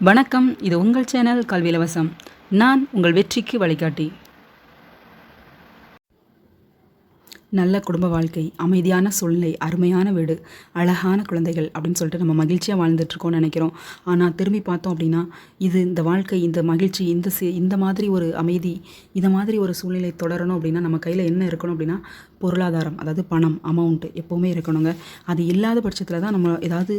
வணக்கம். இது உங்கள் சேனல் கல்வி இலவசம். நான் உங்கள் வெற்றிக்கு வழிகாட்டி. நல்ல குடும்ப வாழ்க்கை, அமைதியான சூழ்நிலை, அருமையான வீடு, அழகான குழந்தைகள் அப்படின்னு சொல்லிட்டு நம்ம மகிழ்ச்சியாக வாழ்ந்துட்டுருக்கோம்னு நினைக்கிறோம். ஆனால் திரும்பி பார்த்தோம் அப்படின்னா இந்த வாழ்க்கை, இந்த மகிழ்ச்சி, இந்த மாதிரி ஒரு அமைதி, இந்த மாதிரி ஒரு சூழ்நிலை தொடரணும் அப்படின்னா நம்ம கையில் என்ன இருக்கணும் அப்படின்னா பொருளாதாரம், அதாவது பணம், அமௌண்ட்டு எப்போவுமே இருக்கணுங்க. அது இல்லாத பட்சத்தில் தான் நம்ம ஏதாவது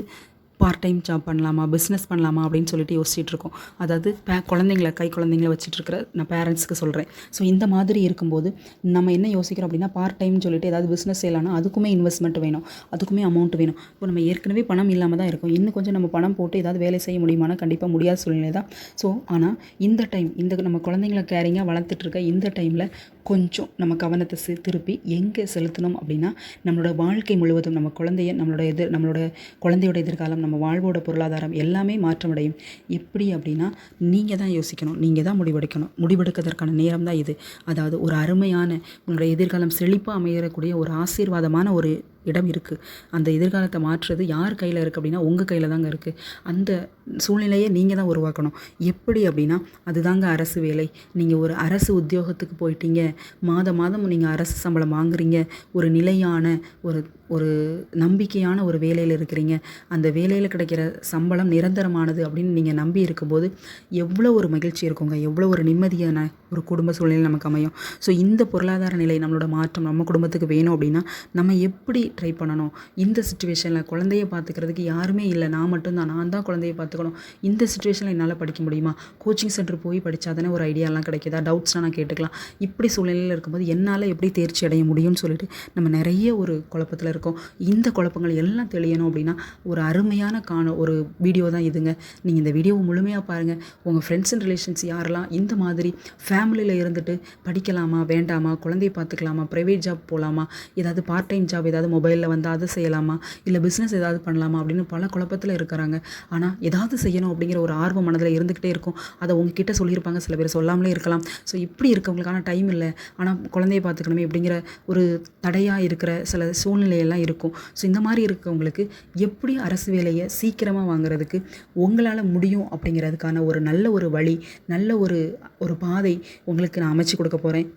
பார்ட் டைம் ஜாப் பண்ணலாமா, பிஸ்னஸ் பண்ணலாமா அப்படின்னு சொல்லிட்டு யோசிச்சுட்டு இருக்கோம். அதாவது கை குழந்தைங்கள வச்சுட்ருக்கிற நான் பேரண்ட்ஸ்க்கு சொல்கிறேன். ஸோ இந்த மாதிரி இருக்கும்போது நம்ம என்ன யோசிக்கிறோம் அப்படின்னா பார்ட் டைம்னு சொல்லிட்டு ஏதாவது பிஸ்னஸ் செய்யலாம்னா அதுக்குமே இன்வெஸ்ட்மெண்ட் வேணும், அதுக்குமே அமௌண்ட் வேணும். இப்போ நம்ம ஏற்கனவே பணம் இல்லாமல் தான் இருக்கும். இன்னும் கொஞ்சம் நம்ம பணம் போட்டு ஏதாவது வேலை செய்ய முடியுமானா கண்டிப்பாக முடியாத சூழ்நிலை தான். ஸோ ஆனால் இந்த நம்ம குழந்தைங்கள கேரிங்காக வளர்த்துட்ருக்க இந்த டைமில் கொஞ்சம் நம்ம கவனத்தை திருப்பி எங்கே செலுத்தணும் அப்படின்னா நம்மளோட வாழ்க்கை முழுவதும் நம்ம நம்மளோட குழந்தையோட எதிர்காலம், நம்ம வாழ்வோட பொருளாதாரம் எல்லாமே மாற்றமடையும். எப்படி அப்படின்னா நீங்கள் தான் யோசிக்கணும், நீங்கள் தான் முடிவெடுக்கிறதற்கான நேரம் தான் இது. அதாவது ஒரு அருமையான உங்களோட எதிர்காலம் செழிப்பாக அமையக்கூடிய ஒரு ஆசீர்வாதமான ஒரு இடம் இருக்குது. அந்த எதிர்காலத்தை மாற்றுறது யார் கையில் இருக்குது அப்படின்னா உங்கள் கையில் தாங்க இருக்குது. அந்த சூழ்நிலையை நீங்கள் தான் உருவாக்கணும். எப்படி அப்படின்னா அதுதாங்க அரசு வேலை. நீங்கள் ஒரு அரசு உத்தியோகத்துக்கு போயிட்டீங்க, மாதம் நீங்கள் அரசு சம்பளம் வாங்குறீங்க, ஒரு நிலையான ஒரு நம்பிக்கையான ஒரு வேலையில் இருக்கிறீங்க. அந்த வேலையில் கிடைக்கிற சம்பளம் நிரந்தரமானது அப்படின்னு நீங்கள் நம்பி இருக்கும்போது எவ்வளோ ஒரு மகிழ்ச்சி இருக்குங்க, எவ்வளோ ஒரு நிம்மதியான ஒரு குடும்ப சூழ்நிலை நமக்கு அமையும். ஸோ இந்த பொருளாதார நிலை நம்மளோட மாற்றம் நம்ம குடும்பத்துக்கு வேணும் அப்படின்னா நம்ம எப்படி ட்ரை பண்ணணும்? இந்த சுச்சுவேஷனில் குழந்தைய பார்த்துக்கிறதுக்கு யாருமே இல்லை, நான் தான் குழந்தைய பார்த்துக்கணும். இந்த சுச்சுவேஷனில் என்னால் படிக்க முடியுமா? கோச்சிங் சென்டர் போய் படித்தா தானே ஒரு ஐடியாலாம் கிடைக்குதா? டவுட்ஸ்லாம் நான் கேட்டுக்கலாம். இப்படி சூழ்நிலையில் இருக்கும்போது என்னால் எப்படி தேர்ச்சி அடைய முடியும்னு சொல்லிட்டு நம்ம நிறைய ஒரு குழப்பத்தில் இருக்கோம். இந்த குழப்பங்கள் எல்லாம் தெளியணும் அப்படின்னா ஒரு அருமையான ஒரு வீடியோ தான் இதுங்க. நீங்கள் இந்த வீடியோவை முழுமையாக பாருங்கள். உங்கள் ஃப்ரெண்ட்ஸ் அண்ட் ரிலேஷன்ஸ் யாரெல்லாம் இந்த மாதிரி ஃபேமிலியில் இருந்துட்டு படிக்கலாமா வேண்டாமா, குழந்தைய பார்த்துக்கலாமா, ப்ரைவேட் ஜாப் போகலாமா, ஏதாவது பார்ட் டைம் ஜாப் ஏதாவது மொபைலில் வந்து அதை செய்யலாமா, இல்லை பிஸ்னஸ் ஏதாவது பண்ணலாமா அப்படின்னு பல குழப்பத்தில் இருக்கிறாங்க. ஆனால் ஏதாவது செய்யணும் அப்படிங்கிற ஒரு ஆர்வம் மனதில் இருந்துக்கிட்டே இருக்கும். அதை உங்ககிட்ட சொல்லியிருப்பாங்க, சில பேர் சொல்லாமலே இருக்கலாம். ஸோ இப்படி இருக்கவங்களுக்கான டைம் இல்லை, ஆனால் குழந்தைய பார்த்துக்கணுமே அப்படிங்கிற ஒரு தடையாக இருக்கிற சில சூழ்நிலையெல்லாம் இருக்கும். ஸோ இந்த மாதிரி இருக்கவங்களுக்கு எப்படி அரசு வேலையை சீக்கிரமாக வாங்குறதுக்கு உங்களால் முடியும் அப்படிங்கிறதுக்கான ஒரு நல்ல ஒரு வழி, நல்ல ஒரு பாதை உங்களுக்கு நான் அமைச்சு கொடுக்க போகிறேன்.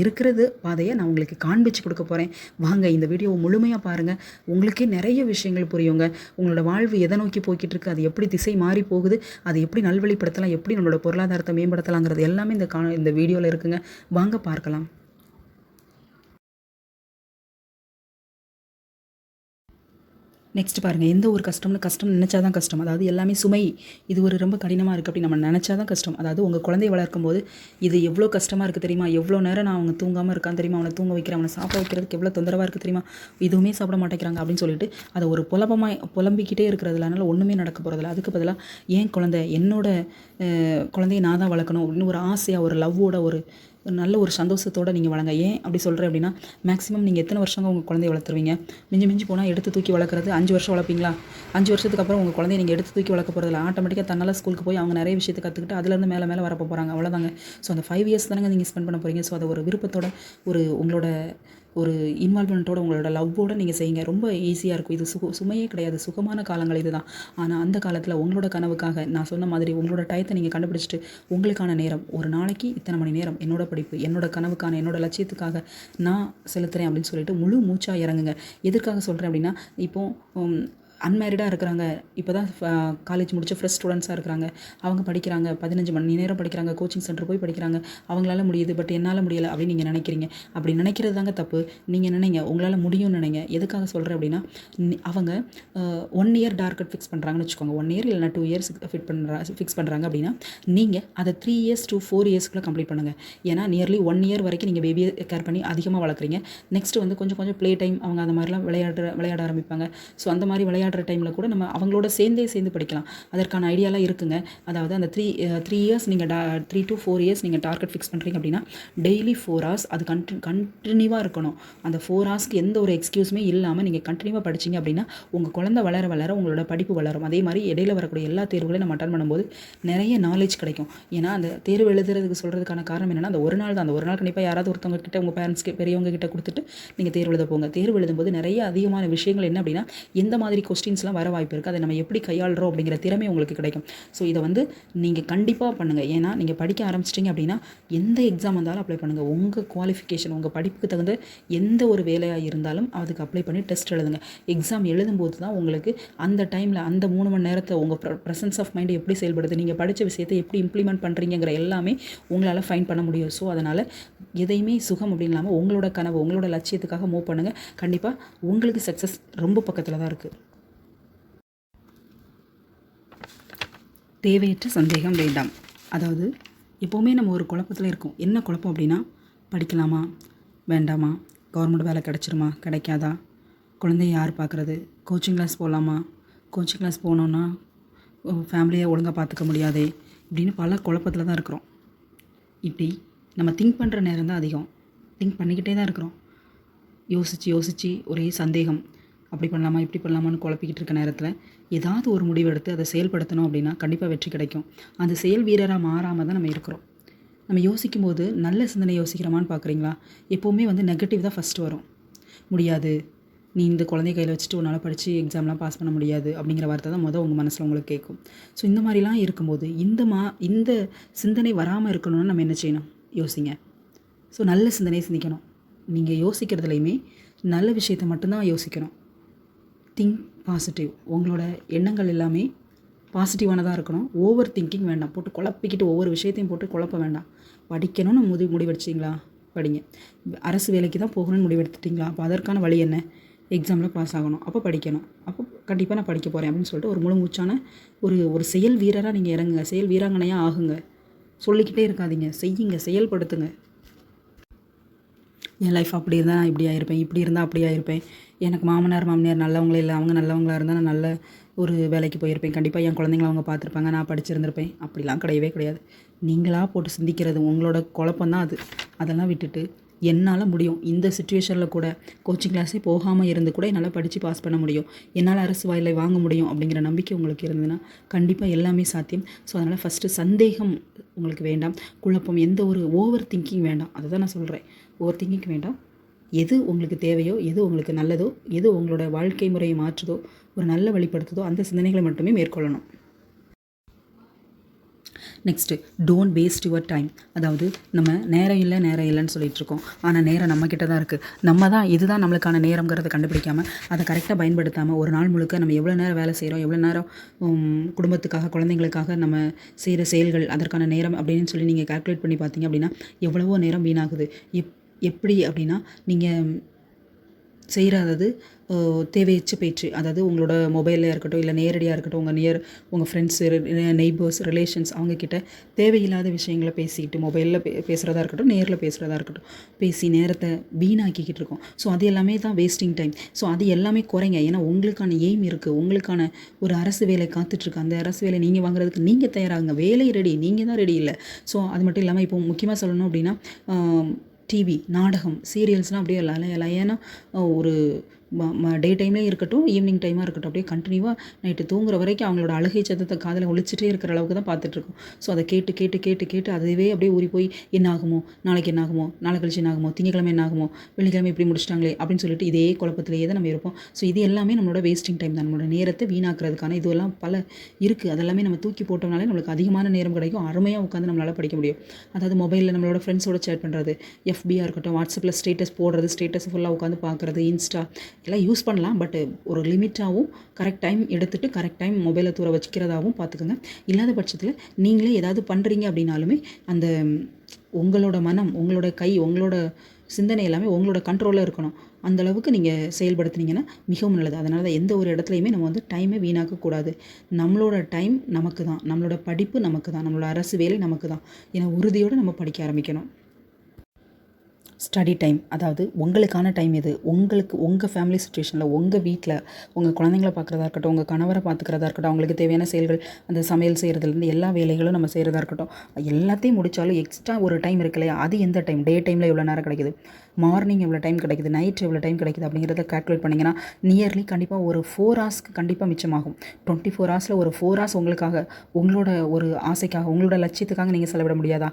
இருக்கிறது பாதையை நான் உங்களுக்கு காண்பிச்சு கொடுக்க போகிறேன். வாங்க இந்த வீடியோவை முழுமையாக பாருங்கள். உங்களுக்கே நிறைய விஷயங்கள் புரியுங்க. உங்களோட வாழ்வு எதை நோக்கி போய்கிட்டு இருக்குது, அது எப்படி திசை மாறி போகுது, அதை எப்படி நல்வழிப்படுத்தலாம், எப்படி நம்மளோட பொருளாதாரத்தை மேம்படுத்தலாங்கிறது எல்லாமே இந்த வீடியோவில் இருக்குங்க. வாங்க பார்க்கலாம். நெக்ஸ்ட் பாருங்கள், எந்த ஒரு கஷ்டம் நினச்சா தான் கஷ்டம். அதாவது எல்லாமே சுமை, இது ஒரு ரொம்ப கடினமாக இருக்குது அப்படின்னு நம்ம நினச்சா தான் கஷ்டம். அதாவது உங்கள் குழந்தைய வளர்க்கும் போது இது எவ்வளோ கஷ்டமாக இருக்குது தெரியுமா? எவ்வளோ நேரம் நான் அவங்க தூங்காமல் இருக்கான்னு தெரியுமா? அவனை தூங்க வைக்கிறேன், அவனை சாப்பிட வைக்கிறதுக்கு எவ்வளோ தொந்தரவாக இருக்குது தெரியுமா? எதுவுமே சாப்பிட மாட்டேங்கிறாங்க அப்படின்னு சொல்லிட்டு அதை ஒரு புலம்பிக்கிட்டே இருக்கிறதுல அதனால் ஒன்றுமே நடக்க போகிறதில்ல. அதுக்கு பதிலாக ஏன் என்னோட குழந்தைய நான் தான் வளர்க்கணும் அப்படின்னு ஒரு ஆசையாக, ஒரு லவ்வோட, ஒரு நல்ல ஒரு சந்தோஷத்தோடு நீங்கள் வளங்க. ஏன் அப்படி சொல்கிறேன் அப்படின்னா மேக்ஸிமம் நீங்கள் எத்தனை வருஷங்க உங்கள் குழந்தைய வளர்த்துருவீங்க? மிஞ்சி போனால் எடுத்து தூக்கி வளர்க்குறது 5 வருஷம் வளர்ப்பீங்களா? 5 வருஷத்துக்கு அப்புறம் உங்கள் குழந்தைய நீங்கள் எடுத்து தூக்கி வளர்க்க போகிறதில்ல. ஆட்டோமேட்டிக்காக தன்னால் ஸ்கூலுக்கு போய் அவங்க நிறைய விஷயத்தை கற்றுக்கிட்டு அதுலேருந்து மேலே வரப்போ போகிறாங்க, அவ்வளோதாங்க. ஸோ அந்த 5 இயர்ஸ் தானங்க நீங்கள் ஸ்பெண்ட் பண்ண போகிறீங்க. ஸோ அதை ஒரு விருப்பத்தோட, உங்களோட இன்வால்மெண்ட்டோட, உங்களோட லவ்வோடு நீங்கள் செய்யுங்க. ரொம்ப ஈஸியாக இருக்கும். இது சுமையே கிடையாது, சுகமான காலங்கள் இது தான். ஆனால் அந்த காலத்தில் உங்களோட கனவுக்காக நான் சொன்ன மாதிரி உங்களோட டயத்தை நீங்கள் கண்டுபிடிச்சிட்டு உங்களுக்கான நேரம், ஒரு நாளைக்கு இத்தனை மணி நேரம் என்னோட படிப்பு, என்னோட கனவுக்கான, என்னோட லட்சியத்துக்காக நான் செலுத்துகிறேன் அப்படின்னு சொல்லிட்டு முழு மூச்சாக இறங்குங்க. எதற்காக சொல்கிறேன் அப்படின்னா இப்போது அன்மேரிடாக இருக்கிறாங்க, இப்போ தான் காலேஜ் முடிச்ச ஃப்ரெஷ் ஸ்டூடெண்ட்ஸாக இருக்கிறாங்க. அவங்க படிக்கிறாங்க, 15 மணி நேரம் படிக்கிறாங்க, கோச்சிங் சென்டர் போய் படிக்கிறாங்க. அவங்களால முடியுது, பட் என்னால் முடியலை அப்படின்னு நீங்கள் நினைக்கிறீங்க. அப்படி நினைக்கிறது தாங்க தப்பு. நீங்கள் நினைங்க உங்களால் முடியும்னு நினைங்க. எதுக்காக சொல்கிறேன் அப்படின்னா அவங்க 1 இயர் டார்கெட் ஃபிக்ஸ் பண்ணுறாங்கன்னு வச்சுக்கோங்க. 1 இயர் இல்லைனா 2 இயர்ஸ் ஃபிக்ஸ் பண்ணுறாங்க அப்படின்னா நீங்கள் அதை 3 இயர்ஸ் to 4 இயர்ஸ்க்குள்ளே கம்ப்ளீட் பண்ணுங்கள். ஏன்னா நியர்லி 1 இயர் வரைக்கும் நீங்கள் பேபியை கேர் பண்ணி அதிகமாக வளர்க்குறீங்க. நெக்ஸ்ட் வந்து கொஞ்சம் ப்ளே டைம், அவங்க அந்த மாதிரிலாம் விளையாட ஆரம்பிப்பாங்க. ஸோ அந்த மாதிரி விளையாடுற டைமில் கூட நம்ம அவங்களோட சேர்ந்து படிக்கலாம். அதற்கான ஐடியாலாம் இருக்குங்க. அதாவது அந்த 3 இயர்ஸ் நீங்கள் 3 to 4 இயர்ஸ் நீங்கள் டார்கெட் ஃபிக்ஸ் பண்ணுறீங்க அப்படின்னா டெய்லி 4 hours அது கண்டினியூவாக இருக்கணும். அந்த 4 ஹவர்ஸ்க்கு எந்த ஒரு எக்ஸ்கியூஸுமே இல்லாமல் நீங்கள் கண்டினியூவாக படிச்சிங்க அப்படின்னா உங்கள் குழந்தை வளர உங்களோட படிப்பு வளரும். அதே மாதிரி இடையில வரக்கூடிய எல்லா தேர்வுகளையும் நம்ம அட்டன் பண்ணும்போது நிறைய நாலேஜ் கிடைக்கும். ஏன்னா அந்த தேர்வு எழுதுறதுக்கு சொல்கிறதுக்கான காரணம் என்னென்னா அந்த ஒரு நாள் தான். அந்த ஒரு நாள் கண்டிப்பாக யாராவது ஒருத்தவங்க கிட்ட, உங்கள் பேரண்ட்ஸ்க்கு, பெரியவங்க கிட்ட கொடுத்துட்டு நீங்கள் தேர்வு எழுத போங்க. தேர்வு எழுதும்போது நிறைய அதிகமான விஷயங்கள் என்ன அப்படின்னா எந்த மாதிரி கொஸ்டின்ஸ்லாம் வர வாய்ப்பு இருக்குது. அதை நம்ம எப்படி கையாளுறோம் அப்படிங்கிற திறமை உங்களுக்கு கிடைக்கும். ஸோ இதை வந்து நீங்கள் கண்டிப்பாக பண்ணுங்கள். ஏன்னா நீங்கள் படிக்க ஆரம்பிச்சிட்டிங்க அப்படின்னா எந்த எக்ஸாம் வந்தாலும் அப்ளை பண்ணுங்கள். உங்கள் குவாலிஃபிகேஷன், உங்கள் படிப்புக்கு தகுந்த எந்த ஒரு வேலையாக இருந்தாலும் அதுக்கு அப்ளை பண்ணி டெஸ்ட் எழுதுங்க. எக்ஸாம் எழுதும்போது தான் உங்களுக்கு அந்த டைமில் அந்த 3 மணி நேரத்தை உங்கள் ப்ரெசன்ஸ் ஆஃப் மைண்டு எப்படி செயல்படுது, நீங்கள் படித்த விஷயத்தை எப்படி இம்ப்ளிமெண்ட் பண்ணுறீங்கிற எல்லாமே உங்களால் ஃபைன் பண்ண முடியும். ஸோ அதனால் எதையுமே சுகம் அப்படின்னு இல்லாமல் உங்களோட கனவு, உங்களோட லட்சியத்துக்காக மூவ் பண்ணுங்கள். கண்டிப்பாக உங்களுக்கு சக்ஸஸ் ரொம்ப பக்கத்தில் தான் இருக்குது. தேவையற்ற சந்தேகம் வேண்டாம். அதாவது எப்போவுமே நம்ம ஒரு குழப்பத்தில் இருக்கோம். என்ன குழப்பம் அப்படின்னா, படிக்கலாமா வேண்டாமா, கவர்மெண்ட் வேலை கிடச்சிருமா கிடைக்காதா, குழந்தைய யார் பார்க்குறது, கோச்சிங் கிளாஸ் போகலாமா, கோச்சிங் கிளாஸ் போனோன்னா ஃபேமிலியை ஒழுங்காக பார்த்துக்க முடியாதே, இப்படின்னு பல குழப்பத்தில் தான் இருக்கிறோம். இப்படி நம்ம திங்க் பண்ணுற நேரம் தான் அதிகம். திங்க் பண்ணிக்கிட்டே தான் இருக்கிறோம். யோசித்து ஒரே சந்தேகம், அப்படி பண்ணலாமா இப்படி பண்ணலாமான்னு குழப்பிக்கிட்டு இருக்க நேரத்தில் ஏதாவது ஒரு முடிவு எடுத்து அதை செயல்படுத்தணும் அப்படின்னா கண்டிப்பாக வெற்றி கிடைக்கும். அந்த செயல் வீரராக மாறாமல் தான் நம்ம இருக்கிறோம். நம்ம யோசிக்கும் போது நல்ல சிந்தனை யோசிக்கிறோமான்னு பார்க்குறீங்களா? எப்போவுமே வந்து நெகட்டிவ் தான் ஃபஸ்ட்டு வரும். முடியாது, நீ இந்த குழந்தைய கையில் வச்சுட்டு உன்னால் படித்து எக்ஸாம்லாம் பாஸ் பண்ண முடியாது அப்படிங்கிற வார்த்தை தான் உங்கள் மனசில் உங்களுக்கு கேட்கும். ஸோ இந்த மாதிரிலாம் இருக்கும்போது இந்த சிந்தனை வராமல் இருக்கணும்னு நம்ம என்ன செய்யணும்? யோசிங்க. ஸோ நல்ல சிந்தனையை சிந்திக்கணும். நீங்கள் யோசிக்கிறதுலையுமே நல்ல விஷயத்தை மட்டும்தான் யோசிக்கணும். Think positive. உங்களோட எண்ணங்கள் எல்லாமே பாசிட்டிவானதாக இருக்கணும். ஓவர் திங்கிங் வேண்டாம். போட்டு குழப்பிக்கிட்டு ஒவ்வொரு விஷயத்தையும் போட்டு குழப்ப வேண்டாம். படிக்கணும்னு முடிவெடுச்சிங்களா? படிங்க. அரசு வேலைக்கு தான் போகணும்னு முடிவெடுத்துட்டிங்களா? அப்போ அதற்கான வழி என்ன? எக்ஸாமில் பாஸ் ஆகணும். அப்போ படிக்கணும். அப்போ கண்டிப்பாக நான் படிக்க போகிறேன் அப்படின்னு சொல்லிட்டு ஒரு முழு மூச்சான ஒரு செயல் வீரராக நீங்கள் இறங்குங்க. செயல் வீராங்கனையாக ஆகுங்க. சொல்லிக்கிட்டே இருக்காதீங்க, செய்யுங்க, செயல்படுத்துங்க. என் லைஃப் அப்படி இருந்தால் நான் இப்படி ஆயிருப்பேன், இப்படி இருந்தால் அப்படி ஆயிருப்பேன், எனக்கு மாமனார் நல்லவங்களே இல்லை, அவங்க நல்லவங்களாக இருந்தால் நான் நல்ல ஒரு வேலைக்கு போயிருப்பேன், கண்டிப்பாக என் குழந்தைங்கள அவங்க பார்த்துருப்பாங்க, நான் படிச்சிருந்திருப்பேன். அப்படிலாம் கிடையவே கிடையாது. நீங்களாக போட்டு சிந்திக்கிறது உங்களோட குழப்பம்தான் அது. அதெல்லாம் விட்டுட்டு என்னால் முடியும், இந்த சுச்சுவேஷனில் கூட கோச்சிங் கிளாஸே போகாமல் இருந்து கூட என்னால் படித்து பாஸ் பண்ண முடியும், என்னால் அரசு வாயிலை வாங்க முடியும் அப்படிங்கிற நம்பிக்கை உங்களுக்கு இருந்ததுன்னா கண்டிப்பாக எல்லாமே சாத்தியம். ஸோ அதனால் ஃபஸ்ட்டு சந்தேகம் உங்களுக்கு வேண்டாம், குழப்பம், எந்த ஒரு ஓவர் திங்கிங் வேண்டாம். அதை தான் நான் சொல்கிறேன். ஓவர் திங்கிங் வேண்டாம். எது உங்களுக்கு தேவையோ, எது உங்களுக்கு நல்லதோ, எது உங்களோட வாழ்க்கை முறையை மாற்றுதோ, ஒரு நல்ல வழிப்படுத்துதோ அந்த சிந்தனைகளை மட்டுமே மேற்கொள்ளணும். Next, don't waste your time. அதாவது நம்ம நேரம் இல்லைன்னு சொல்லிட்டு இருக்கோம். ஆனால் நேரம் நம்மக்கிட்ட தான் இருக்குது. நம்ம தான் இதுதான் நம்மளுக்கான நேரங்கிறத கண்டுபிடிக்காமல் அதை கரெக்டாக பயன்படுத்தாமல் ஒரு நாள் முழுக்க நம்ம எவ்வளோ நேரம் வேலை செய்கிறோம், எவ்வளோ நேரம் குடும்பத்துக்காக, குழந்தைங்களுக்காக நம்ம செய்கிற செயல்கள், அதற்கான நேரம் அப்படின்னு சொல்லி நீங்கள் கால்குலேட் பண்ணி பார்த்தீங்க அப்படின்னா எவ்வளவோ நேரம் வீணாகுது. எப்படி அப்படின்னா, நீங்கள் செய்கிற அதாவது தேவையற்ற பேச்சு, அதாவது உங்களோட மொபைலில் இருக்கட்டும், இல்லை நேரடியாக இருக்கட்டும், உங்கள் ஃப்ரெண்ட்ஸு, நெய்பர்ஸ், ரிலேஷன்ஸ் அவங்கக்கிட்ட தேவையில்லாத விஷயங்களை பேசிக்கிட்டு, மொபைலில் பேசுகிறதா இருக்கட்டும், நேரில் பேசுகிறதா இருக்கட்டும், பேசி நேரத்தை வீணாக்கிக்கிட்டு இருக்கோம். ஸோ அது எல்லாமே தான் வேஸ்டிங் டைம். ஸோ அது எல்லாமே குறைங்க. ஏன்னா உங்களுக்கான எய்ம் இருக்குது, உங்களுக்கான ஒரு அரசு வேலை காத்துட்ருக்கு. அந்த அரசு வேலை நீங்கள் வாங்குறதுக்கு நீங்கள் தயாராகுங்க. வேலை ரெடி, நீங்கள் தான் ரெடி இல்லை. ஸோ அது மட்டும் இல்லாமல் இப்போ முக்கியமாக சொல்லணும் அப்படின்னா, டிவி, நாடகம், சீரியல்ஸ்லாம் அப்படியே லயனா ஒரு டே டைம்லேயும் இருக்கட்டும், ஈவினிங் டைமாக இருக்கட்டும், அப்படியே கண்டினியூவாக நைட்டு தூங்குற வரைக்கும் அவங்களோட அழுகை சத்தத்தை காதில் ஒழிச்சிட்டே இருக்கிற அளவுக்கு தான் பார்த்துட்ருக்கோம். ஸோ அதை கேட்டு அதுவே அப்படியே ஊறி போய் என்ன ஆகுமோ, நாளைக்கு என்ன ஆகுமோ, நாளை கழிச்சு என்ன ஆகுமோ, திங்கக்கிழமை என்ன ஆகுமோ, வெள்ளிக்கிழமை இப்படி முடிச்சிட்டாங்களே அப்படின்னு சொல்லிட்டு இதே குழப்பத்திலேயே தான் நம்ம இருப்போம். ஸோ இது எல்லாமே நம்மளோட வேஸ்டிங் டைம் தான். நம்மளோட நேரத்தை வீணாக்குறதுக்கான இதெல்லாம் பல இருக்குது. அதெல்லாமே நம்ம தூக்கி போட்டோம்னாலே நம்மளுக்கு அதிகமான நேரம் கிடைக்கும். அருமையாக உட்காந்து நம்மளால் படிக்க முடியும். அதாவது மொபைலில் நம்மளோட ஃப்ரெண்ட்ஸோட சேட் பண்ணுறது, எஃபியாக இருக்கட்டும், வாட்ஸ்அப்பில் ஸ்டேட்டஸ் போடுறது, ஸ்டேட்டஸ் ஃபுல்லாக உட்காந்து பார்க்குறது, இன்ஸ்டா எல்லாம் யூஸ் பண்ணலாம். பட் ஒரு லிமிட்டாகவும் கரெக்ட் டைம் எடுத்துகிட்டு கரெக்ட் டைம் மொபைலை தூர வச்சுக்கிறதாகவும் பார்த்துக்கோங்க. இல்லாத பட்சத்தில் நீங்களே ஏதாவது பண்ணுறீங்க அப்படின்னாலுமே அந்த உங்களோட மனம், உங்களோட கை, உங்களோட சிந்தனை எல்லாமே உங்களோட கண்ட்ரோலில் இருக்கணும். அந்தளவுக்கு நீங்கள் செயல்படுத்துனீங்கன்னா மிகவும் நல்லது. அதனால தான் எந்த ஒரு இடத்துலையுமே நம்ம வந்து டைமை வீணாக்கக்கூடாது. நம்மளோட டைம் நமக்கு தான், நம்மளோட படிப்பு நமக்கு தான், நம்மளோட அரசு வேலை நமக்கு தான். ஏன்னா உறுதியோடு நம்ம படிக்க ஆரம்பிக்கணும். ஸ்டடி டைம், அதாவது உங்களுக்கான டைம் இது. உங்கள் ஃபேமிலி சுச்சுவேஷனில், உங்கள் வீட்டில் உங்கள் குழந்தைங்கள பார்க்குறதா இருக்கட்டும், உங்கள் கணவரை பார்த்துக்கிறதா இருக்கட்டும், அவங்களுக்கு தேவையான செயல்கள், அந்த சமையல் செய்கிறதுலேருந்து எல்லா வேலைகளும் நம்ம செய்கிறதா இருக்கட்டும், எல்லாத்தையும் முடித்தாலும் எக்ஸ்ட்ரா ஒரு டைம் இருக்கு இல்லையா, அது எந்த டைம்? டே டைமில் எவ்வளோ நேரம் கிடைக்குது? மார்னிங் எவ்வளோ டைம் கிடைக்குது, நைட் எவ்வளோ டைம் கிடைக்குது அப்படிங்கிறத கால்குலேட் பண்ணிங்கன்னா நியர்லி கண்டிப்பாக ஒரு 4 ஹவர்ஸ்க்கு கண்டிப்பாக மிச்சமாகும். 24 ஹவர்ஸில் ஒரு 4 ஹவர்ஸ் உங்களுக்காக, உங்களோட ஒரு ஆசைக்காக, உங்களோட லட்சியத்துக்காக நீங்கள் செலவிட முடியாதா?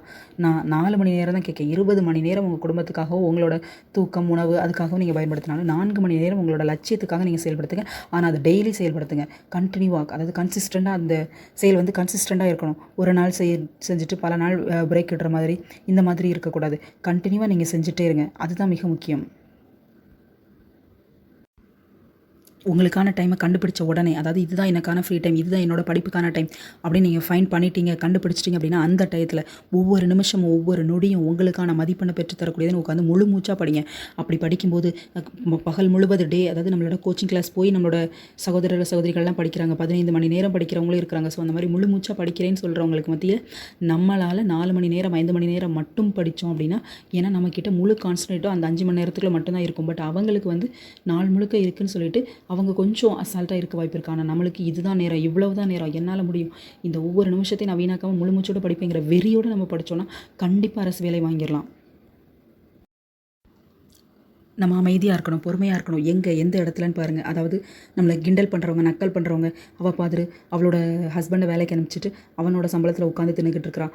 நான் 4 மணி நேரம் தான் கேட்கேன். 20 மணி நேரம் உங்கள் குடும்பத்துக்காகவோ உங்களோட தூக்கம், உணவு அதுக்காகவும் நீங்கள் பயன்படுத்தினாலும் 4 மணி நேரம் உங்களோட லட்சியத்துக்காக நீங்கள் செயல்படுத்துங்க. ஆனால் அதை டெய்லி செயல்படுத்துங்க. கண்டினியூவாக, அதாவது கன்சிஸ்டண்ட்டாக அந்த செயல் வந்து கன்சிஸ்டண்ட்டாக இருக்கணும். ஒரு நாள் செஞ்சுட்டு பல நாள் பிரேக் விடுற மாதிரி இந்த மாதிரி இருக்கக்கூடாது. கண்டினியூவாக நீங்கள் செஞ்சுட்டே இருங்க. அதுதான் மிக முக்கியம். உங்களுக்கான டைமை கண்டுபிடிச்ச உடனே, அதாவது இதுதான் எனக்கான ஃப்ரீ டைம், இதுதான் என்னோட படிப்புக்கான டைம் அப்படின்னு நீங்கள் ஃபைண்ட் பண்ணிட்டீங்க, கண்டுபிடிச்சிட்டிங்க அப்படின்னா அந்த டயத்தில் ஒவ்வொரு நிமிஷமும் ஒவ்வொரு நொடியும் உங்களுக்கான மதிப்பெண்ணை பெற்றுத்தரக்கூடியதுன்னு உட்காந்து முழு மூச்சாக படிங்க. அப்படி படிக்கும்போது பகல் முழுவது அதாவது நம்மளோட கோச்சிங் கிளாஸ் போய் நம்மளோட சகோதரிகள்லாம் படிக்கிறாங்க, 15 மணி நேரம் படிக்கிறவங்களும் இருக்கிறாங்க. ஸோ அந்த மாதிரி முழு மூச்சாக படிக்கிறேன்னு சொல்கிறவங்களுக்கு மத்தியில் நம்மளால் 4 மணி நேரம் 5 மணி நேரம் மட்டும் படித்தோம் அப்படின்னா, ஏன்னா நம்மக்கிட்ட முழு கான்சன்ட்ரேட்டும் அந்த 5 மணி நேரத்துக்குள்ள மட்டும்தான் இருக்கும். பட் அவங்களுக்கு வந்து நாள் முழுக்க இருக்குதுன்னு சொல்லிட்டு அவங்க கொஞ்சம் அசால்ட்டாக இருக்க வாய்ப்பு இருக்கு. ஆனால் நம்மளுக்கு இதுதான் நேரம், இவ்வளவு தான் நேரம், என்னால் முடியும், இந்த ஒவ்வொரு நிமிஷத்தையும் நான் வீணாக்காமல் முழு மூச்சோட படிப்பேங்கிற வெறியோடு நம்ம படித்தோன்னா கண்டிப்பாக அரசு வேலை வாங்கிடலாம். நம்ம அமைதியாக இருக்கணும், பொறுமையாக இருக்கணும். எந்த இடத்துலன்னு பாருங்கள். அதாவது நம்மளை கிண்டல் பண்ணுறவங்க, நக்கல் பண்ணுறவங்க, அவள் பாரு அவளோட ஹஸ்பண்டை வேலைக்கு அனுப்பிச்சிட்டு அவனோட சம்பளத்தில் உட்காந்து தின்னுக்கிட்டு இருக்கிறான்,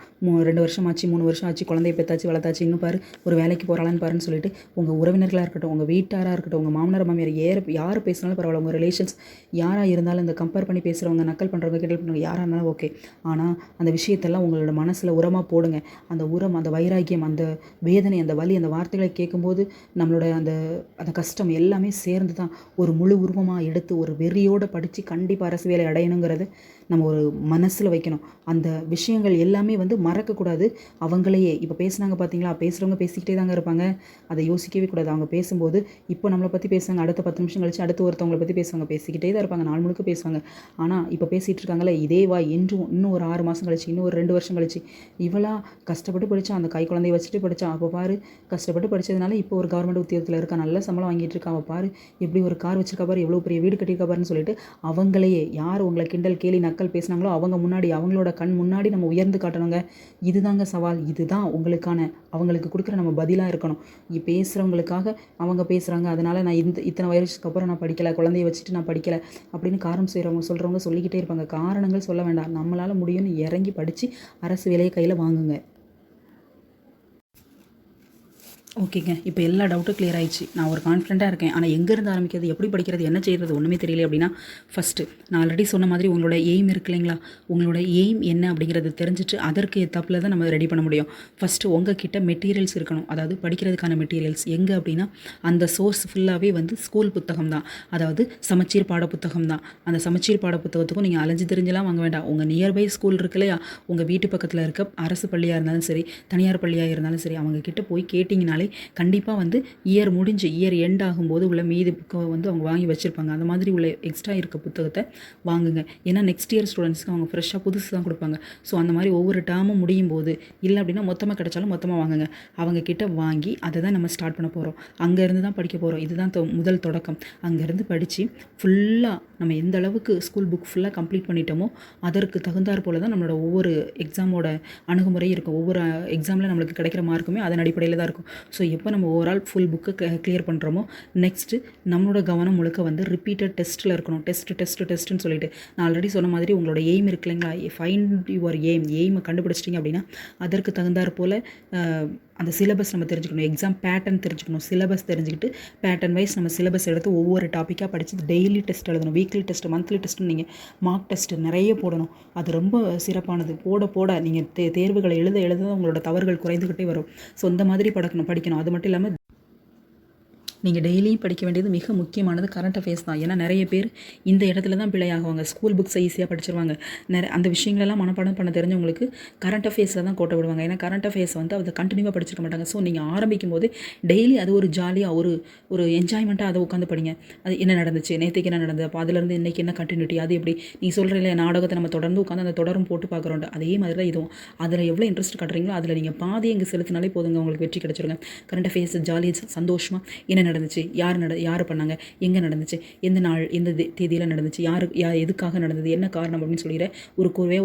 2 வருஷம் ஆச்சு, 3 வருஷம் ஆச்சு, குழந்தைய பெற்றாச்சு, வளர்த்தாச்சு, இன்னும் பாரு ஒரு வேலைக்கு போகிறாளான்னு பாருன்னு சொல்லிட்டு உங்கள் உறவினர்களாக இருக்கட்டும், உங்கள் வீட்டாராக இருக்கட்டும், உங்கள் மாமனார் மாமியார் யார் பேசினாலும் பரவாயில்ல, உங்கள் ரிலேஷன்ஸ் யாராக இருந்தாலும் இந்த கம்பேர் பண்ணி பேசுகிறவங்க, நக்கல் பண்ணுறவங்க, கிண்டல் பண்ணுறவங்க யாராக இருந்தாலும் ஓகே. ஆனால் அந்த விஷயத்தெல்லாம் உங்களோட மனசில் உரமாக போடுங்க. அந்த உரம், அந்த வைராக்கியம், அந்த வேதனை, அந்த வலி, அந்த வார்த்தைகளை கேட்கும்போது நம்மளோட அந்த கஷ்டம் எல்லாமே சேர்ந்து தான் ஒரு முழு உருவமாக எடுத்து ஒரு வெறியோடு படித்து கண்டிப்பாக அரசு வேலை அடையணுங்கிறது நம்ம ஒரு மனசில் வைக்கணும். அந்த விஷயங்கள் எல்லாமே வந்து மறக்கக்கூடாது. அவங்களையே இப்போ பேசுனாங்க பார்த்தீங்களா, பேசுகிறவங்க பேசிக்கிட்டே தாங்க இருப்பாங்க, அதை யோசிக்கவே கூடாது. அவங்க பேசும்போது இப்போ நம்மளை பற்றி பேசுவாங்க, அடுத்த 10 நிமிஷம் கழிச்சு அடுத்து ஒருத்தவங்களை பற்றி பேசுவாங்க, பேசிக்கிட்டே தான் இருப்பாங்க, நாள் முழுக்க பேசுவாங்க. ஆனால் இப்போ பேசிகிட்டு இருக்காங்களே இதே வாய் இன்னும் ஒரு 6 மாதம் கழிச்சு, இன்னும் ஒரு 2 வருஷம் கழிச்சு, இவளா கஷ்டப்பட்டு படித்தா, அந்த கை குழந்தைய வச்சுட்டு படித்தா, அப்போ பாரு கஷ்டப்பட்டு படித்ததுனால இப்போ ஒரு கவர்மெண்ட் உத்தியோகத்தில் இருக்கா, நல்ல சம்பளம் வாங்கிட்டு இருக்கா, அவள் பாரு எப்படி ஒரு கார் வச்சிருக்கா பாரு, எவ்வளோ பெரிய வீடு கட்டியிருக்கா பாருன்னு சொல்லிட்டு அவங்களையே யார் உங்களை கிண்டல் கேலி நக்கல் பேசினாங்களோ அவங்க முன்னாடி, அவங்களோட கண் முன்னாடி நம்ம உயர்ந்து காட்டணுங்க. இதுதாங்க சவால். இதுதான் அவங்களுக்கு கொடுக்குற நம்ம பதிலாக இருக்கணும். பேசுகிறவங்களுக்காக அவங்க பேசுகிறாங்க, அதனால் நான் இத்தனை வயசுக்கு அப்புறம் நான் படிக்கலை, குழந்தைய வச்சுட்டு நான் படிக்கலை அப்படின்னு காரணம் சொல்கிறவங்க சொல்லிக்கிட்டே இருப்பாங்க. காரணங்கள் சொல்ல வேண்டாம், நம்மளால் முடியும்னு இறங்கி படித்து அரசு வேலையை கையில் வாங்குங்க. ஓகேங்க, இப்போ எல்லா டவுட்டும் கிளியர் ஆயிடுச்சு. நான் ஒரு கான்ஃபிடென்ட்டாக இருக்கேன். ஆனால் எங்கேருந்து ஆரம்பிக்கிறது, எப்படி படிக்கிறது, என்ன செய்கிறது ஒன்றுமே தெரியல அப்படின்னா, ஃபஸ்ட்டு நான் ஆல்ரெடி சொன்ன மாதிரி உங்களோட எய்ம் இருக்கு இல்லைங்களா, உங்களோட எய்ம் என்ன அப்படிங்கிறது தெரிஞ்சுட்டு அதற்கு ஏற்றாப்புல தான் நம்ம ரெடி பண்ண முடியும். ஃபஸ்ட்டு உங்கள் கிட்ட மெட்டீரியல்ஸ் இருக்கணும். அதாவது படிக்கிறதுக்கான மெட்டீரியல்ஸ் எங்கே அப்படின்னா, அந்த சோர்ஸ் ஃபுல்லாகவே வந்து ஸ்கூல் புத்தகம் தான், அதாவது சமச்சீர் பாட புத்தகம் தான். அந்த சமச்சீர் பாட புத்தகத்துக்கும் நீங்கள் அலைஞ்சு தெரிஞ்செல்லாம் வாங்க வேண்டாம். உங்கள் நியர்பை ஸ்கூல் இருக்கு இல்லையா, உங்கள் வீட்டு பக்கத்தில் இருக்க அரசு பள்ளியாக இருந்தாலும் சரி, தனியார் பள்ளியாக இருந்தாலும் சரி, அவங்க கிட்ட போய் கேட்டிங்கனாலே கண்டிப்பாக வந்து இயர் முடிஞ்சு இயர் எண்ட் ஆகும்போது உள்ள மீதி புக்கை வந்து அவங்க வாங்கி வச்சுருப்பாங்க. அந்த மாதிரி உள்ள எக்ஸ்ட்ரா இருக்க புத்தகத்தை வாங்குங்க. ஏன்னா நெக்ஸ்ட் இயர் ஸ்டூடெண்ட்ஸ்க்கு அவங்க ஃப்ரெஷ்ஷாக புதுசு தான் கொடுப்பாங்க. ஸோ அந்த மாதிரி ஒவ்வொரு டேர்மும் முடியும் போது, இல்லை அப்படின்னா மொத்தமாக கிடைச்சாலும் மொத்தமாக வாங்குங்க. அவங்க கிட்ட வாங்கி அதை தான் நம்ம ஸ்டார்ட் பண்ண போகிறோம். அங்கேருந்து தான் படிக்க போகிறோம். இதுதான் முதல் தொடக்கம். அங்கேருந்து படித்து ஃபுல்லாக நம்ம எந்த அளவுக்கு ஸ்கூல் புக் ஃபுல்லாக கம்ப்ளீட் பண்ணிட்டோமோ அதற்கு தகுந்தாற் போல் தான் நம்மளோட ஒவ்வொரு எக்ஸாமோட அணுகுமுறை இருக்கும். ஒவ்வொரு எக்ஸாமில் நம்மளுக்கு கிடைக்கிற மார்க்குமே அதன் அடிப்படையில் தான் இருக்கும். ஸோ எப்போ நம்ம ஓவரால் ஃபுல் புக்கு கிளியர் பண்ணுறோமோ நெக்ஸ்ட்டு நம்மளோட கவனம் முழுக்க வந்து ரிப்பீட்டட் டெஸ்ட்டில் இருக்கணும். டெஸ்ட்டுன்னு சொல்லிட்டு நான் ஆல்ரெடி சொன்ன மாதிரி உங்களோட எய்ம் இருக்கு இல்லைங்களா, ஃபைண்ட் யுவர் எய்மை கண்டுபிடிச்சிட்டிங்க அப்படின்னா அதற்கு தகுந்தாற் போல் அந்த சிலபஸ் நம்ம தெரிஞ்சுக்கணும், எக்ஸாம் பேட்டர்ன் தெரிஞ்சுக்கணும், சிலபஸ் தெரிஞ்சுக்கிட்டு பேட்டர்ன் வைஸ் நம்ம சிலபஸ் எடுத்து ஒவ்வொரு டாப்பிக்காக படித்து டெய்லி டெஸ்ட் எழுதணும். வீக்லி டெஸ்ட்டு, மந்த்லி டெஸ்ட்டு, நீங்கள் மார்க் டெஸ்ட்டு நிறைய போடணும். அது ரொம்ப சிறப்பானது. போட நீங்கள் தேர்வுகளை எழுத உங்களோட தவறுகள் குறைந்துக்கிட்டே வரும். ஸோ இந்த மாதிரி படிக்கணும். அது மட்டும் இல்லாமல் நீங்கள் டெய்லியும் படிக்க வேண்டியது மிக முக்கியமானது கரண்ட் அஃபேர்ஸ் தான். ஏன்னா நிறைய பேர் இந்த இடத்துல தான் பிழையாகுவாங்க. ஸ்கூல் புக்ஸை ஈஸியாக படிச்சிருவாங்க. அந்த விஷயங்களெல்லாம் மனப்பாடம் பண்ண தெரிஞ்சவங்களுக்கு கரண்ட் அஃபேர்ஸில் தான் கோட்டை விடுவாங்க. ஏன்னா கரண்ட் அஃபேர்ஸ் வந்து அதை கண்டினியூவாக படிச்சிருக்க மாட்டாங்க. ஸோ நீங்கள் ஆரம்பிக்கும் போது டெய்லி அது ஒரு ஜாலியாக ஒரு என்ஜாய்மெண்ட்டாக அதை உட்காந்து படிங்க. அது என்ன நடந்துச்சு, நேற்றுக்கு என்ன நடந்தது, அப்போ அதுலேருந்து இன்றைக்கி என்ன கண்டினியூட்டி, அது எப்படி நீ சொல்கிற இல்லையா நாடகத்தை நம்ம தொடர்ந்து உட்காந்து அந்த தொடரும் போட்டு பார்க்குறோம். அதே மாதிரி தான் இதுவும். அதில் எவ்வளோ இன்ட்ரெஸ்ட் காட்டுறீங்களோ அதில் நீங்கள் பாதி இங்கே செலுத்தினாலே போதுங்க, உங்களுக்கு வெற்றி கிடச்சிருங்க. கரண்ட் அஃபேர்ஸ் ஜாலியாக சந்தோஷமாக என்ன நடந்துச்சு, யார் பண்ணாங்க, எங்கே நடந்துச்சு, எந்த நாள், எந்த தேதியில் நடந்துச்சு, எதுக்காக நடந்தது, என்ன காரணம் அப்படின்னு சொல்லிடுற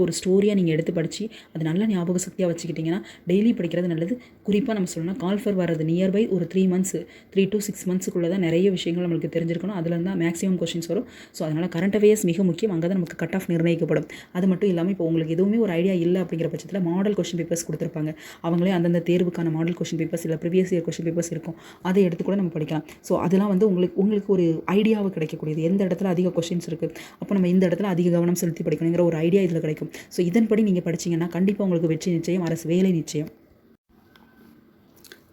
ஒரு ஸ்டோரியாக நீங்கள் எடுத்து படித்து அது நல்ல ஞாபக சக்தியாக வச்சுக்கிட்டிங்கன்னா டெய்லி படிக்கிறது நல்லது. குறிப்பாக நம்ம சொல்லணும்னா கால்ஃபர் வர்றது நியர்பை ஒரு 3 to 6 மந்த்ஸுக்குள்ளே தான் நிறைய விஷயங்கள் நம்மளுக்கு தெரிஞ்சிருக்கணும். அதில் தான் மேக்ஸிமம் கொஷின்ஸ் வரும். ஸோ அதனால் கரண்ட் அஃபேர்ஸ் மிக முக்கியம். அங்கே தான் நமக்கு கட் ஆஃப் நிர்ணயிக்கப்படும். அது மட்டும் இல்லாமல் இப்போ உங்களுக்கு எதுவுமே ஒரு ஐடியா இல்லை அப்படிங்கிற பட்சத்தில் மாடல் கொஷின் பேப்பர்ஸ் கொடுத்துருப்பாங்க. அவங்களே அந்தந்த தேர்வுக்கான மாடல் கொஷின் பேப்பர்ஸ் இல்லை ப்ரீவியஸ் இயர் கொஷின் பேப்பர்ஸ் இருக்கும். அதை எடுத்து கூட நம்ம படிக்கலாம். ஸோ அதெல்லாம் வந்து உங்களுக்கு ஒரு ஐடியாவை கிடைக்கக்கூடியது. எந்த இடத்துல அதிக கொஷின்ஸ் இருக்குது, அப்போ நம்ம இந்த இடத்துல அதிக கவனம் செலுத்தி படிக்கணுங்கிற ஒரு ஐடியா இதில் கிடைக்கும். ஸோ இதன்படி நீங்கள் படிச்சிங்கன்னா கண்டிப்பாக உங்களுக்கு வெற்றி நிச்சயம், அரசு வேலை நிச்சயம்.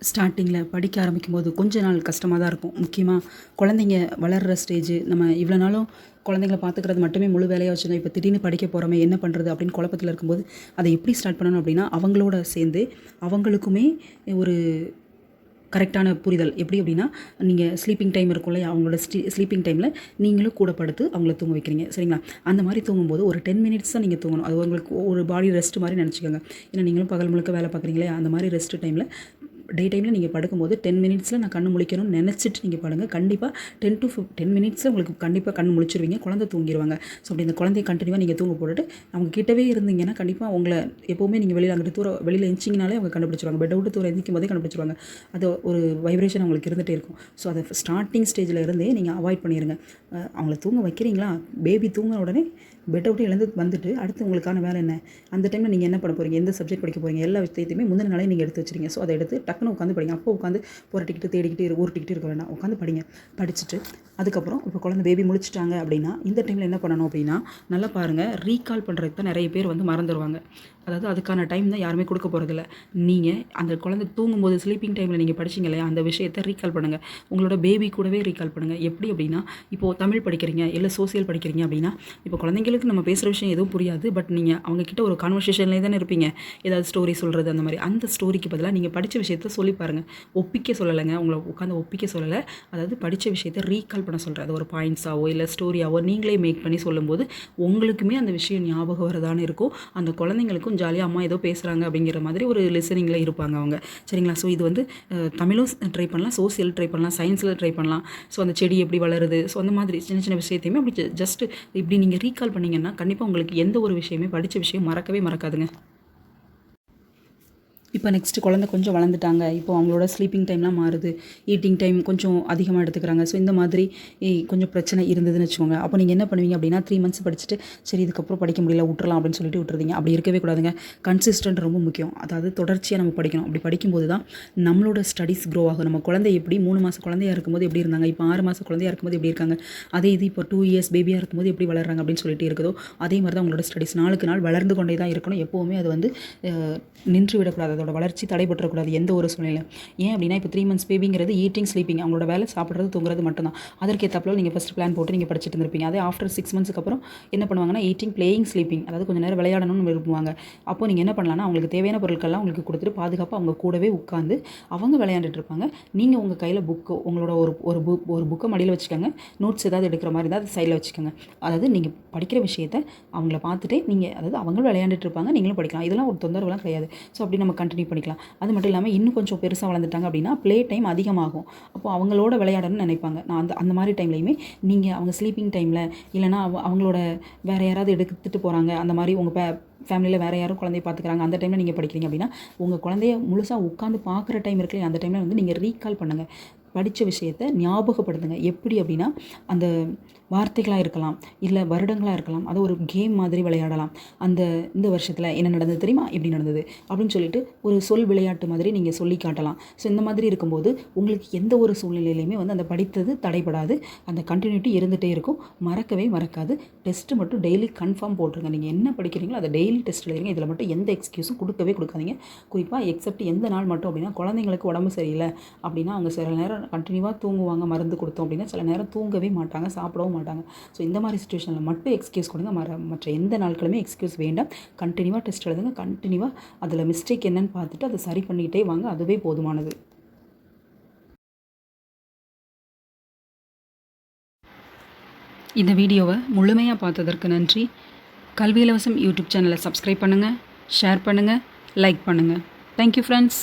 ஸ்டார்டிங்கில் படிக்க ஆரம்பிக்கும் போது கொஞ்ச நாள் கஷ்டமாக தான் இருக்கும். முக்கியமாக குழந்தைங்க வளர்கிற ஸ்டேஜ். நம்ம இவ்வளோ நாளும் குழந்தைங்கள பார்த்துக்கிறது மட்டுமே முழு வேலையாக வச்சுருந்தோம். இப்போ திடீர்னு படிக்க போகிறோமே, என்ன பண்ணுறது அப்படின்னு குழப்பத்தில் இருக்கும்போது அதை எப்படி ஸ்டார்ட் பண்ணணும் அப்படின்னா, அவங்களோட சேர்ந்து அவங்களுக்குமே ஒரு கரெக்டான புரிதல் எப்படி அப்படின்னா, நீங்கள் ஸ்லீப்பிங் டைம் இருக்கும் இல்லையா, அவங்களோட ஸ்லீப்பிங் டைமில் நீங்களும் கூட படுத்து அவங்கள தூங்க வைக்கிறீங்க, சரிங்களா? அந்த மாதிரி தூங்கும்போது ஒரு 10 மினிட்ஸ் தான் நீங்கள் தூங்கணும். அது உங்களுக்கு ஒரு பாடி ரெஸ்ட் மாதிரி நினச்சிக்கோங்க. ஏன்னா நீங்களும் பகல் முழுக்க வேலை பார்க்குறீங்களே, அந்த மாதிரி ரெஸ்ட் டைமில் டே டைமில் நீங்கள் படுக்கும்போது 10 மினிட்ஸில் நான் கண்ணு முழிக்கணும்னு நினச்சிட்டு நீங்கள் படுங்க. கண்டிப்பாக 10 மினிட்ஸில் உங்களுக்கு கண்டிப்பாக கண்ணு முழிச்சிருவீங்க, குழந்தை தூங்கிடுவாங்க. ஸோ அப்படி இந்த குழந்தைய கண்டினியூவாக நீங்கள் தூங்க போட்டுட்டு அவங்க கிட்டவே இருந்தீங்கன்னா கண்டிப்பாக உங்களை எப்போவுமே நீங்கள் வெளியில் எந்திச்சிங்கனாலே அவங்க கண்டுபிடிச்சிருவாங்க. பெட் விட்டு எந்திக்கும் போதே கண்டுபிடிச்சிருவாங்க. அது ஒரு வைப்ரேஷன் அவங்களுக்கு இருந்துகிட்டே இருக்கும். ஸோ அதை ஸ்டார்டிங் ஸ்டேஜில் இருந்தே நீங்கள் அவாய்ட் பண்ணிடுங்க. அவங்கள தூங்க வைக்கிறீங்களா, பேபி தூங்கின உடனே பெட்டை விட்டு எழுந்து வந்துட்டு அடுத்து உங்களுக்கான வேலை என்ன, அந்த டைமில் நீங்கள் என்ன பண்ண போகிறீங்க, எந்த சப்ஜெக்ட் படிக்க போகிறீங்க, எல்லா விஷயத்தையுமே முந்தின நாளே நீங்கள் எடுத்து வச்சுருங்க. ஸோ அதை எடுத்து டக்குன்னு உட்காந்து படிங்க. அப்போ உட்காந்து புரட்டிக்கிட்டு தேடிக்கிட்டு ஊருட்டிக்கிட்டு இருக்க வேண்டாம். உட்காந்து படிங்க. படிச்சுட்டு அதுக்கப்புறம் இப்போ குழந்தை பேபி முழிச்சிட்டாங்க அப்படின்னா இந்த டைமில் என்ன பண்ணணும் அப்படின்னா, நல்லா பாருங்கள், ரீகால் பண்ணுறதுக்கு தான் நிறைய பேர் வந்து மறந்துடுவாங்க. அதாவது அதுக்கான டைம் தான் யாருமே கொடுக்க போகிறதில்ல. நீங்கள் அந்த குழந்தை தூங்கும்போது ஸ்லீப்பிங் டைமில் நீங்கள் படிச்சிங்க இல்லையா, அந்த விஷயத்தை ரீகால் பண்ணுங்கள். உங்களோட பேபி கூடவே ரீகால் பண்ணுங்கள். எப்படி அப்படின்னா, இப்போது தமிழ் படிக்கிறீங்க இல்லை சோசியல் படிக்கிறீங்க அப்படின்னா, இப்போ குழந்தைங்களுக்கு நம்ம பேசுகிற விஷயம் எதுவும் புரியாது. பட் நீங்கள் அவங்கக்கிட்ட ஒரு கான்வர்சேஷன்லேயே தானே இருப்பீங்க. ஏதாவது ஸ்டோரி சொல்கிறது அந்த மாதிரி. அந்த ஸ்டோரிக்கு பதிலாக நீங்கள் படித்த விஷயத்த சொல்லி பாருங்கள். ஒப்பிக்க சொல்லலைங்க, உங்களை உட்காந்து ஒப்பிக்க சொல்லலை. அதாவது படித்த விஷயத்தை ரீகால் பண்ண சொல்கிறேன். அது ஒரு பாயிண்ட்ஸாவோ இல்லை ஸ்டோரியாவோ நீங்களே மேக் பண்ணி சொல்லும்போது உங்களுக்குமே அந்த விஷயம் ஞாபகம் வரதானே இருக்கும். அந்த குழந்தைங்களுக்கும் ஜாலியாக அம்மா ஏதோ பேசுகிறாங்க அப்படிங்கிற மாதிரி ஒரு லிசனிங்கில் இருப்பாங்க அவங்க, சரிங்களா? ஸோ இது வந்து தமிழும் ட்ரை பண்ணலாம், சோசியல் ட்ரை பண்ணலாம், சயின்ஸில் ட்ரை பண்ணலாம். ஸோ அந்த செடி எப்படி வளருது, ஸோ அந்த மாதிரி சின்ன சின்ன விஷயத்தையுமே அப்படி ஜஸ்ட் இப்படி நீங்கள் ரீகால் பண்ணிங்கன்னா கண்டிப்பாக உங்களுக்கு எந்த ஒரு விஷயமே படித்த விஷயம் மறக்கவே மறக்காதுங்க. இப்போ நெக்ஸ்ட்டு குழந்தை கொஞ்சம் வளர்ந்துட்டாங்க. இப்போ அவங்களோட ஸ்லீப்பிங் டைம்லாம் மாறுது, ஈட்டிங் டைம் கொஞ்சம் அதிகமாக எடுத்துக்கிறாங்க. ஸோ இந்த மாதிரி கொஞ்சம் பிரச்சனை இருந்ததுன்னு வச்சுக்கோங்க. அப்போ நீங்கள் என்ன பண்ணுவீங்க அப்படின்னா 3 மந்த்ஸ் படிச்சுட்டு சரி இதுக்கப்புறம் படிக்க முடியல விட்டுறலாம் அப்படின்னு சொல்லிட்டு விட்டுருதீங்க. அப்படி இருக்கவே கூடாதுங்க. கன்சிஸ்டன்ட் ரொம்ப முக்கியம். அதாவது தொடர்ச்சியாக நம்ம படிக்கணும். அப்படி படிக்கும்போது தான் நம்மளோட ஸ்டடீஸ் க்ரோ ஆகும். நம்ம குழந்தை எப்படி 3 மாத குழந்தையாக இருக்கும்போது எப்படி இருந்தாங்க, இப்போ 6 மாத குழந்தையாக இருக்கும்போது எப்படி இருக்காங்க, அதே இது இப்போ 2 இயர்ஸ் பேபியாக இருக்கும்போது எப்படி வளர்றாங்க அப்படின்னு சொல்லிட்டு இருக்குதோ அதே மாதிரி தான் உங்களோட ஸ்டடீஸ் நாளுக்கு நாள் வளர்ந்து கொண்டே தான் இருக்கணும். எப்போவுமே அது வந்து நின்று விடக்கூடாது. அதோட வளர்ச்சி தடைபற்றக்கூடாது எந்த ஒரு சூழ்நிலை. ஏன் அப்படின்னா இப்போ 3 மந்த்ஸ் பேபிங்கிறது ஈட்டிங் ஸ்லீப்பிங், அவங்களோட வேலை சாப்பிட்றது தூங்குறது மட்டும்தான். அதற்கேற்றப்போ நீங்கள் ஃபஸ்ட் பிளான் போட்டு நீங்கள் படிச்சுட்டு இருந்திருப்பீங்க. அதே ஆஃப்டர் 6 மந்த்ஸ்க்கு அப்புறம் என்ன பண்ணுவாங்கன்னா ஈட்டிங், பிளேயிங், ஸ்லீப்பிங், அதாவது கொஞ்சம் நேரம் விளையாடணும்னு விரும்புவாங்க. அப்போ நீங்கள் என்ன பண்ணலாம்னா அவங்களுக்கு தேவையான பொருட்கள்லாம் உங்களுக்கு கொடுத்துட்டு பாதுகாப்பாக அவங்க கூடவே உட்காந்து அவங்க விளையாண்டுட்டு இருப்பாங்க. நீங்கள் உங்கள் கையில் புக்கு, உங்களோட ஒரு புக்கை மடியில் வச்சுக்கோங்க. நோட்ஸ் ஏதாவது எடுக்கிற மாதிரி இருந்தால் அது சைடில் வச்சுக்கோங்க. அதாவது நீங்கள் படிக்கிற விஷயத்தை அவங்கள பார்த்துட்டே நீங்கள், அதாவது அவங்க விளையாண்டுட்டு இருப்பாங்க, நீங்களும் படிக்கலாம். இதெல்லாம் ஒரு தொந்தரவுலாம் கிடையாது. ஸோ அப்படி நம்ம கண்டினியூ பண்ணிக்கலாம். அது மட்டும் இல்லாமல் இன்னும் கொஞ்சம் பெருசாக வளர்ந்துட்டாங்க அப்படின்னா ப்ளே டைம் அதிகமாகும். அப்போ அவங்களோட விளையாடணும்னு நினைப்பாங்க. நான் அந்த மாதிரி டைம்லையுமே நீங்கள் அவங்க ஸ்லீப்பிங் டைமில் இல்லைனா அவங்களோட வேறு யாராவது எடுத்துகிட்டு போகிறாங்க, அந்த மாதிரி உங்கள் ஃபேமிலியில் வேறு யாரும் குழந்தைய பார்த்துக்கிறாங்க, அந்த டைமில் நீங்கள் படிக்கிறீங்க அப்படின்னா உங்கள் குழந்தைய முழுசாக உட்காந்து பார்க்குற டைம் இருக்குல்லையே, அந்த டைமில் வந்து நீங்கள் ரீகால் பண்ணுங்கள். படித்த விஷயத்தை ஞாபகப்படுத்துங்க. எப்படி அப்படின்னா அந்த வார்த்தைகளாக இருக்கலாம், இல்லை வருடங்களாக இருக்கலாம், அதை ஒரு கேம் மாதிரி விளையாடலாம். இந்த வருஷத்தில் என்ன நடந்தது தெரியுமா, இப்படி நடந்தது அப்படின்னு சொல்லிட்டு ஒரு சொல் விளையாட்டு மாதிரி நீங்கள் சொல்லி காட்டலாம். ஸோ இந்த மாதிரி இருக்கும்போது உங்களுக்கு எந்த ஒரு சூழ்நிலையிலையுமே வந்து அந்த படித்தது தடைபடாது, அந்த கண்டினியூட்டி இருந்துகிட்டே இருக்கும், மறக்கவே மறக்காது. டெஸ்ட்டு மட்டும் டெய்லி கன்ஃபார்ம் போட்டுருங்க. நீங்கள் என்ன படிக்கிறீங்களோ அதை டெய்லி டெஸ்ட் எழுதுங்க. இதில் மட்டும் எந்த எக்ஸ்கியூஸும் கொடுக்காதீங்க. குறிப்பாக எக்ஸப்ட் எந்த நாள் மட்டும் அப்படின்னா குழந்தைங்களுக்கு உடம்பு சரியில்லை அப்படின்னா அவங்க சில நேரம் கண்டினியூவாக தூங்குவாங்க, மருந்து கொடுத்தோம் அப்படின்னா சில நேரம் தூங்கவே மாட்டாங்க, சாப்பிடவும் மாட்டாங்க. ஸோ இந்த மாதிரி சுச்சுவேஷனில் மட்டும் எக்ஸ்கியூஸ் கொடுங்க. மற்ற எந்த நாட்களுமே எக்ஸ்கியூஸ் வேண்டாம். கண்டினியூவாக டெஸ்ட் எழுதுங்க. கண்டினியூவாக அதில் மிஸ்டேக் என்னன்னு பார்த்துட்டு அதை சரி பண்ணிக்கிட்டே வாங்க. அதுவே போதுமானது. இந்த வீடியோவை முழுமையாக பார்த்ததற்கு நன்றி. கல்வி இலவசம் யூடியூப் சேனலை சப்ஸ்கிரைப் பண்ணுங்கள், ஷேர் பண்ணுங்கள், லைக் பண்ணுங்கள். Thank you friends.